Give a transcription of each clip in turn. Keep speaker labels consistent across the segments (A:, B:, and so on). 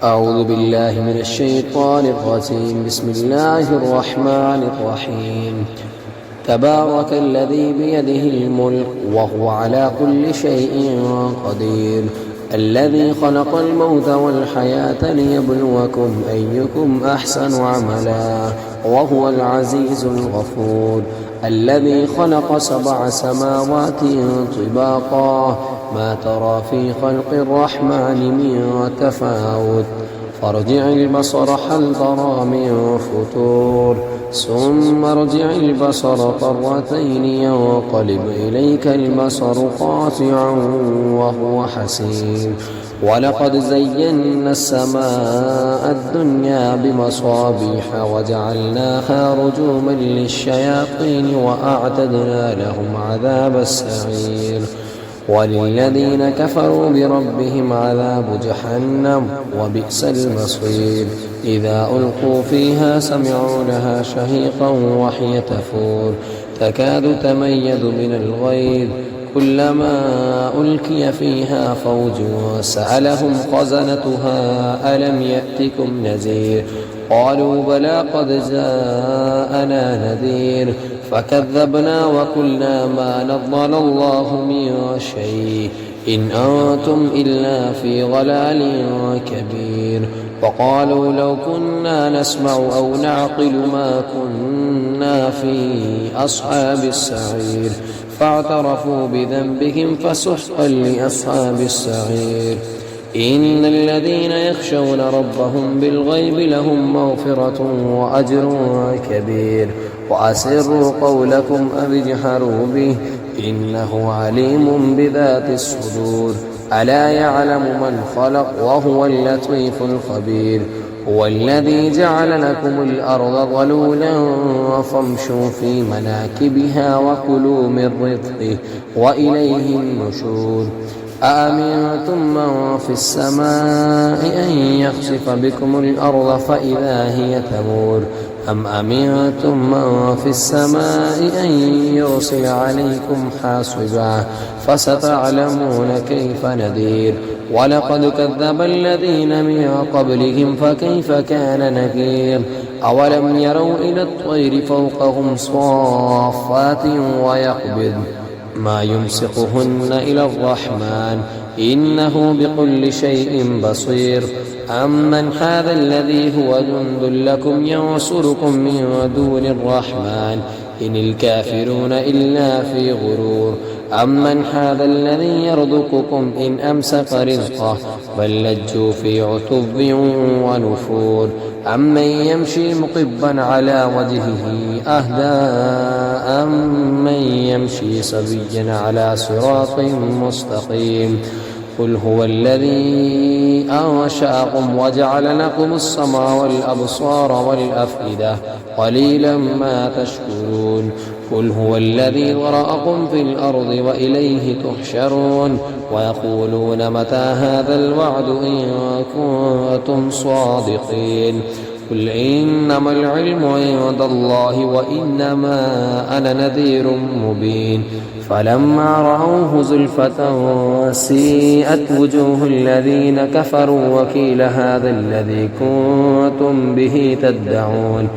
A: أعوذ بالله من الشيطان الرجيم. بسم الله الرحمن الرحيم. تبارك الذي بيده الملك وهو على كل شيء قدير، الذي خلق الموت والحياة ليبلوكم أيكم أحسن عملا وهو العزيز الغفور، الذي خلق 7 سماوات طباقا ما ترى في خلق الرحمن من تفاوت، فارجع البصر هل ترى من فطور، ثم ارجع البصر كرتين ينقلب إليك البصر خاسعا وهو حسير، ولقد زينا السماء الدنيا بمصابيح وجعلناها رجوما للشياطين وأعتدنا لهم عذاب السعير، وللذين كفروا بربهم عذاب جهنم وبئس المصير. إذا ألقوا فيها سمعوا لها شهيقا وهي تفور تكاد تميز من الغيظ، كلما ألقي فيها فوج سألهم خزنتها ألم يأتكم نذير، قالوا بلى قد جاءنا نذير، فكذبنا وقلنا ما نزل الله من شيء إن أنتم إلا في ضلال كبير، وقالوا لو كنا نسمع أو نعقل ما كنا في أصحاب السعير، فاعترفوا بذنبهم فسحقا لأصحاب السعير. إن الذين يخشون ربهم بالغيب لهم مغفرة وأجر كبير، وأسروا قولكم أو اجهروا به إنه عليم بذات الصدور، ألا يعلم من خلق وهو اللطيف الخبير. هو الذي جعل لكم الأرض ظلولا فامشوا في مناكبها وكلوا من رزقه وإليه النشور. أأمنتم من في السماء أن يخسف بكم الأرض فإذا هي تمور، أم أمنتم من في السماء أن يرسل عليكم حاصبا، فستعلمون كيف نذير. ولقد كذب الذين من قبلهم فكيف كان نكير. أولم يروا إلى الطير فوقهم صافات ويقبض ما يمسكهن إلى الرحمن إنه بكل شيء بصير. أمن هذا الذي هو جند لكم ينصركم من دون الرحمن إن الكافرون إلا في غرور. أمن هذا الذي يرزقكم إن أمسك رزقه بل لجوا في عتب ونفور. أمن يمشي مقبا على وجهه أهدى أمن يمشي سويا على صراط مستقيم. قل هو الذي أنشأكم وجعل لكم السمع والأبصار والأفئدة قليلا ما تشكرون. قل هو الذي ذرأكم في الأرض وإليه تحشرون. ويقولون متى هذا الوعد إن كنتم صادقين. قل إنما العلم عند الله وإنما أنا نذير مبين. فلما رأوه زلفة سيئت وجوه الذين كفروا وقيل هذا الذي كنتم به تدعون.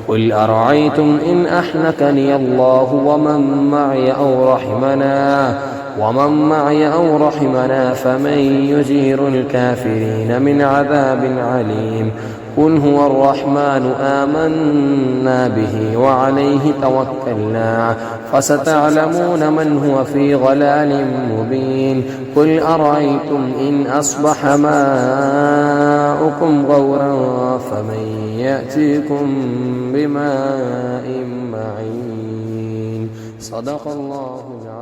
A: قل أرأيتم إن أهلكني الله ومن معي أو رحمنا فمن يجير الكافرين من عذاب عليم. قل هو الرحمن آمنا به وعليه توكلنا فستعلمون من هو في ضلال مبين. قل أرأيتم إن أصبح ماؤكم غورا فمن يأتيكم بماء معين. صدق الله العظيم.